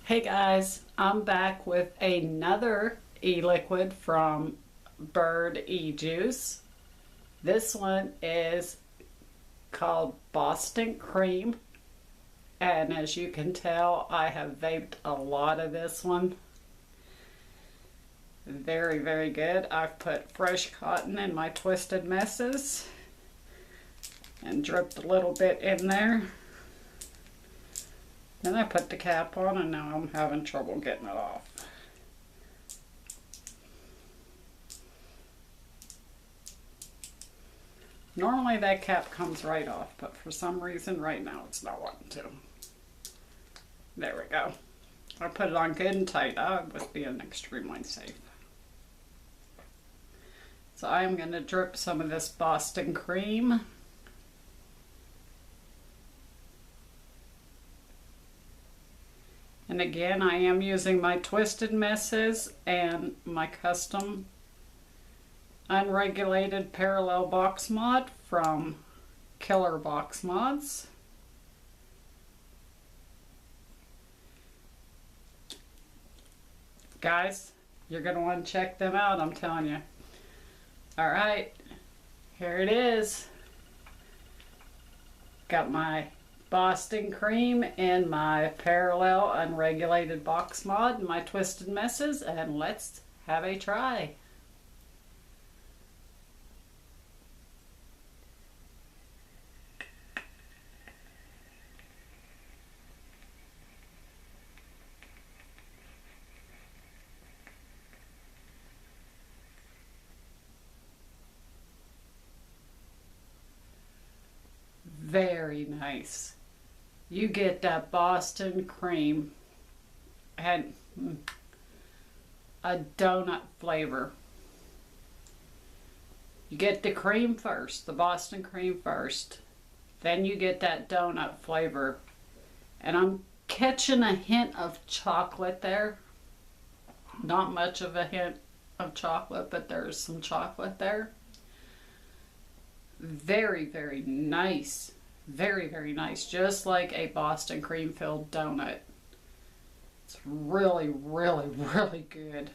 Hey guys, I'm back with another e-liquid from Bird E-Juice. This one is called Boston Cream, and as you can tell, I have vaped a lot of this one. Very, very good. I've put fresh cotton in my twisted messes and dripped a little bit in there. Then I put the cap on and now I'm having trouble getting it off. Normally that cap comes right off, but for some reason right now it's not wanting to. There we go. I put it on good and tight. I was being extremely safe. So I'm going to drip some of this Boston Cream. And again, I am using my twisted messes and my custom unregulated parallel box mod from Killer Box Mods. Guys, you're going to want to check them out, I'm telling you. Alright, here it is. Got my Boston Cream in my parallel unregulated box mod and my twisted messes, and let's have a try. Very nice. You get that Boston Cream and a donut flavor. You get the cream first, the Boston Cream first, then you get that donut flavor, and I'm catching a hint of chocolate there. Not much of a hint of chocolate, but there's some chocolate there. Very, very nice. Very, very nice. Just like a Boston Cream filled donut. It's really, really, really good.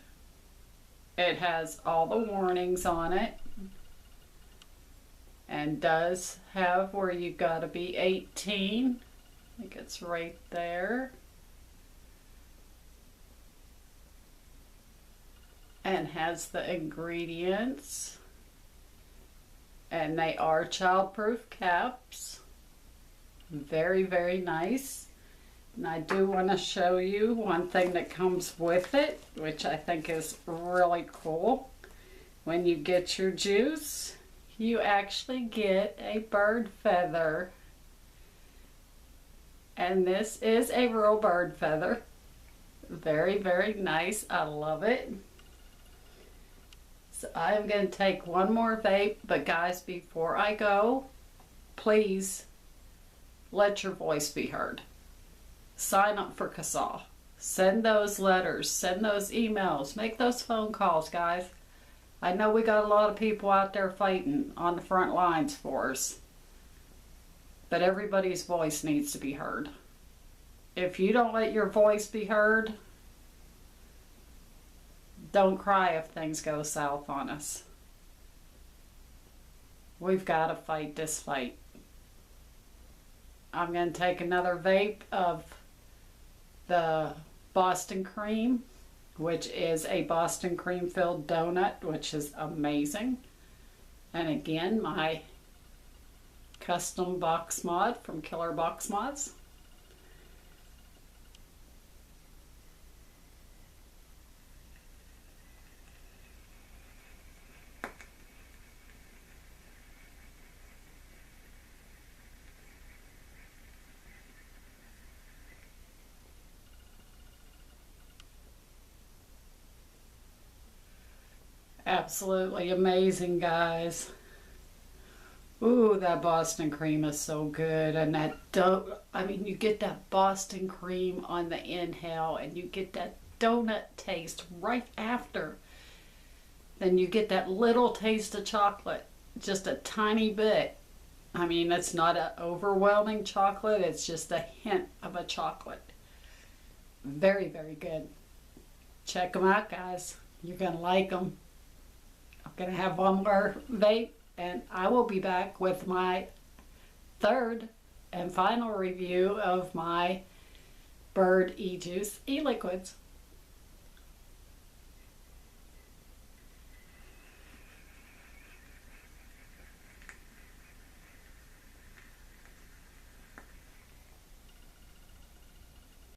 It has all the warnings on it. And does have where you gotta be 18. I think it's right there. And has the ingredients. And they are childproof caps. Very, very nice. And I do want to show you one thing that comes with it, which I think is really cool. When you get your juice, you actually get a bird feather. And this is a real bird feather. Very, very nice. I love it. So I'm going to take one more vape, but guys, before I go, please let your voice be heard. Sign up for CASAW. Send those letters, send those emails, make those phone calls, guys. I know we got a lot of people out there fighting on the front lines for us, but everybody's voice needs to be heard. If you don't let your voice be heard, don't cry if things go south on us. We've got to fight this fight. I'm going to take another vape of the Boston Cream, which is a Boston Cream filled donut, which is amazing. And again, my custom box mod from Killer Box Mods. Absolutely amazing, guys. Ooh, that Boston Cream is so good. And that you get that Boston Cream on the inhale and you get that donut taste right after. Then you get that little taste of chocolate, just a tiny bit. I mean, it's not an overwhelming chocolate, it's just a hint of a chocolate. Very, very good. Check them out, guys. You're going to like them. I'm going to have one more vape, and I will be back with my third and final review of my Bird e-juice e-liquids.